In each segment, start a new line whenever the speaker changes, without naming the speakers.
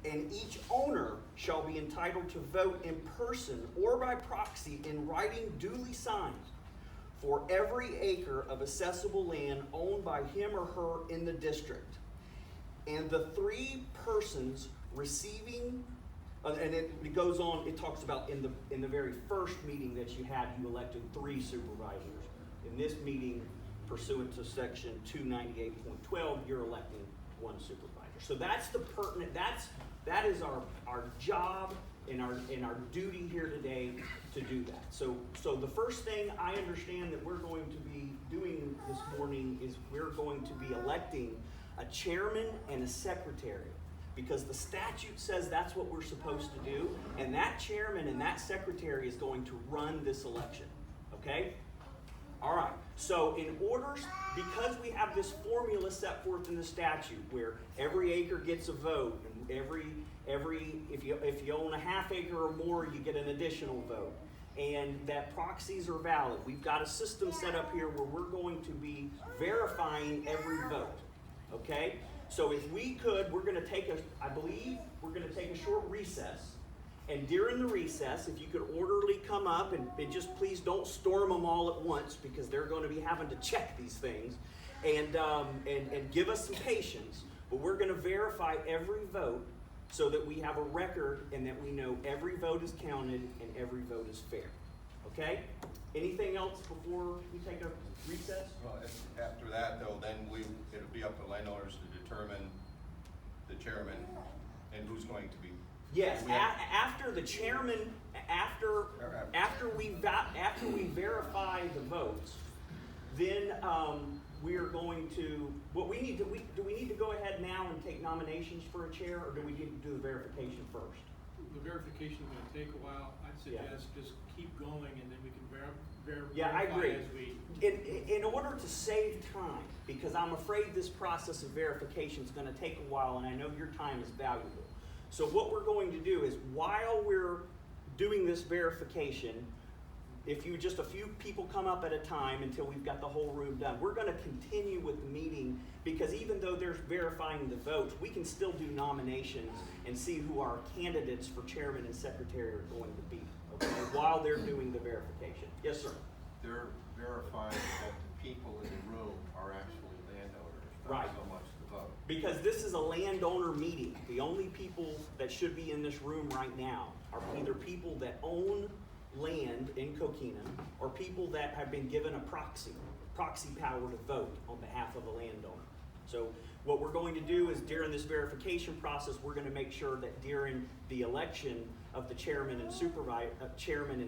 and each owner shall be entitled to vote in person or by proxy in writing duly signed for every acre of accessible land owned by him or her in the district. And the 3 persons receiving, and it goes on, it talks about in the very first meeting that you had, you elected 3 supervisors. In this meeting, pursuant to section 298.12, you're electing 1 supervisor. So that's the pertinent, that is our job and our duty here today to do that. So the first thing I understand that we're going to be doing this morning is we're going to be electing a chairman and a secretary, because the statute says that's what we're supposed to do, and that chairman and that secretary is going to run this election, okay? All right, so in order, because we have this formula set forth in the statute where every acre gets a vote, and if you own a half acre or more, you get an additional vote, and that proxies are valid. We've got a system set up here where we're going to be verifying every vote, okay? So if we could, we're going to take I believe we're going to take a short recess. And during the recess, if you could orderly come up and just please don't storm them all at once, because they're going to be having to check these things, and give us some patience. But we're going to verify every vote so that we have a record and that we know every vote is counted and every vote is fair. Okay? Anything else before we take a recess?
Well, after that, though, then it'll be up to landowners to determine the chairman and who's going to be.
Yes, after the chairman, after we verify the votes, then we are going to. What we need to do we need to go ahead now and take nominations for a chair, or do we need to do the verification first?
The verification is going to take a while. I'd suggest just keep going, and then we can verify.
Yeah, I agree.
As we.
In order to save time, because I'm afraid this process of verification is going to take a while, and I know your time is valuable. So what we're going to do is, while we're doing this verification, if you just a few people come up at a time until we've got the whole room done, we're going to continue with the meeting, because even though they're verifying the votes, we can still do nominations and see who our candidates for chairman and secretary are going to be, okay, while they're doing the verification. Yes, sir?
They're verifying that the people in the room are actually landowners, not
Right.
so much the vote.
Because this is a landowner meeting. The only people that should be in this room right now are either people that own land in Coquina or people that have been given a proxy power to vote on behalf of a landowner. So what we're going to do is, during this verification process, we're going to make sure that during the election of the chairman and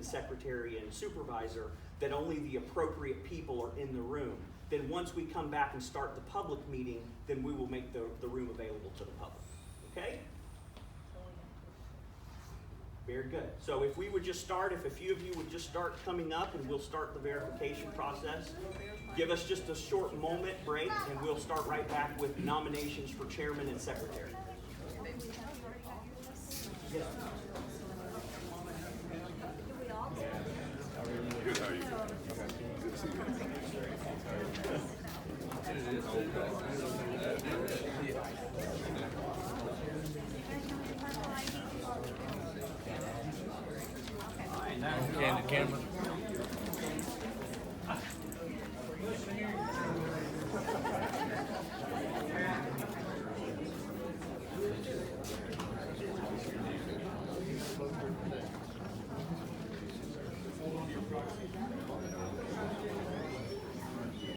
secretary and supervisor, that only the appropriate people are in the room. Then once we come back and start the public meeting, then we will make the room available to the public. Okay? Very good. So if we would just start, if a few of you would just start coming up, and we'll start the verification process. Give us just a short moment break, and we'll start right back with nominations for chairman and secretary. Yes.
Good, how are you?
Candid camera.